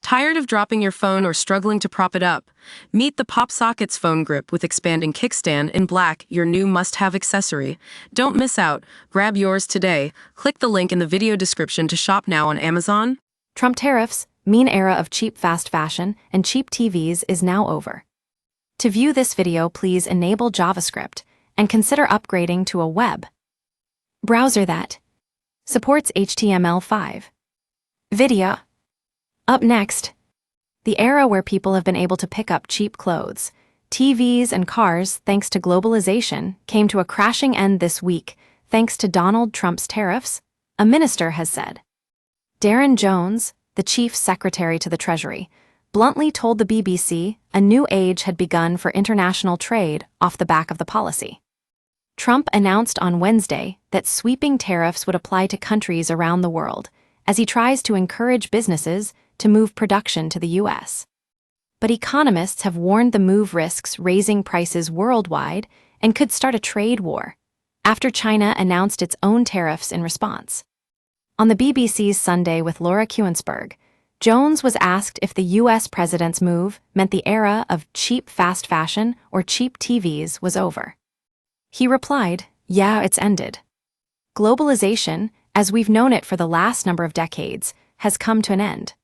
Tired of dropping your phone or struggling to prop it up? Meet the Pop Sockets phone grip with expanding kickstand in black, your new must-have accessory. Don't miss out. Grab yours today. Click the link in the video description to shop now on Amazon. Trump tariffs, mean era of cheap fast fashion and cheap TVs is now over. To view this video, please enable JavaScript and consider upgrading to a web browser that supports HTML5. Video. Up next, the era where people have been able to pick up cheap clothes, TVs, and cars thanks to globalization came to a crashing end this week thanks to Donald Trump's tariffs, a minister has said. Darren Jones, the chief secretary to the Treasury, bluntly told the BBC a new age had begun for international trade off the back of the policy. Trump announced on Wednesday that sweeping tariffs would apply to countries around the world as he tries to encourage businesses to move production to the U.S. But economists have warned the move risks raising prices worldwide and could start a trade war after China announced its own tariffs in response. On the BBC's Sunday with Laura Kuenssberg, Jones was asked if the U.S. president's move meant the era of cheap fast fashion or cheap TVs was over. He replied, "Yeah, it's ended. Globalization, as we've known it for the last number of decades, has come to an end."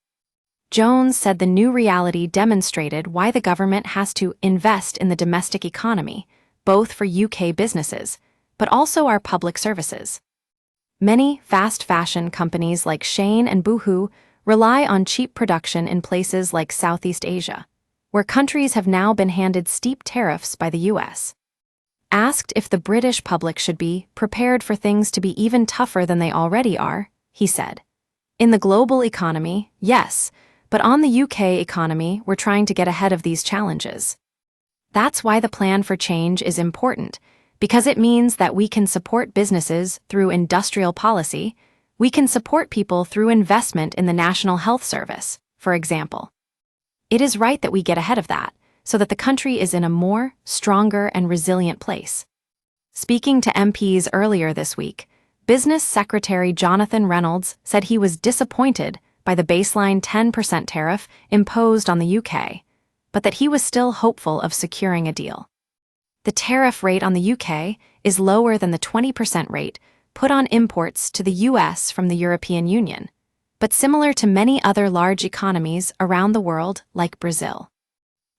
Jones said the new reality demonstrated why the government has to invest in the domestic economy, both for UK businesses, but also our public services. Many fast fashion companies like Shein and Boohoo rely on cheap production in places like Southeast Asia, where countries have now been handed steep tariffs by the US. Asked if the British public should be prepared for things to be even tougher than they already are, he said, "In the global economy, yes, but on the UK economy, we're trying to get ahead of these challenges. That's why the plan for change is important, because it means that we can support businesses through industrial policy, we can support people through investment in the National Health Service, for example. It is right that we get ahead of that, so that the country is in a more, stronger, and resilient place." Speaking to MPs earlier this week, Business Secretary Jonathan Reynolds said he was disappointed by the baseline 10% tariff imposed on the UK, but that he was still hopeful of securing a deal. The tariff rate on the UK is lower than the 20% rate put on imports to the US from the European Union, but similar to many other large economies around the world like Brazil.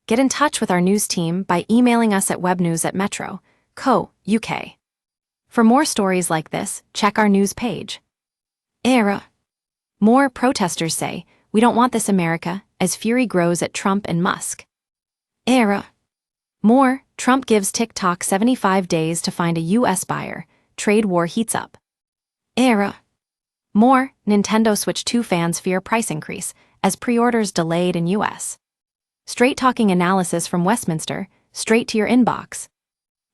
Get in touch with our news team by emailing us at webnews@metro.co.uk. For more stories like this, check our news page. Era. More protesters say, "We don't want this America," as fury grows at Trump and Musk. Era. More, Trump gives TikTok 75 days to find a U.S. buyer, trade war heats up. Era. More, Nintendo Switch 2 fans fear price increase as pre-orders delayed in U.S. Straight-talking analysis from Westminster, straight to your inbox.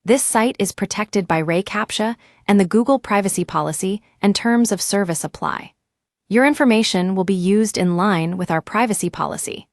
This site is protected by Ray CAPTCHA and the Google privacy policy and terms of service apply. Your information will be used in line with our privacy policy.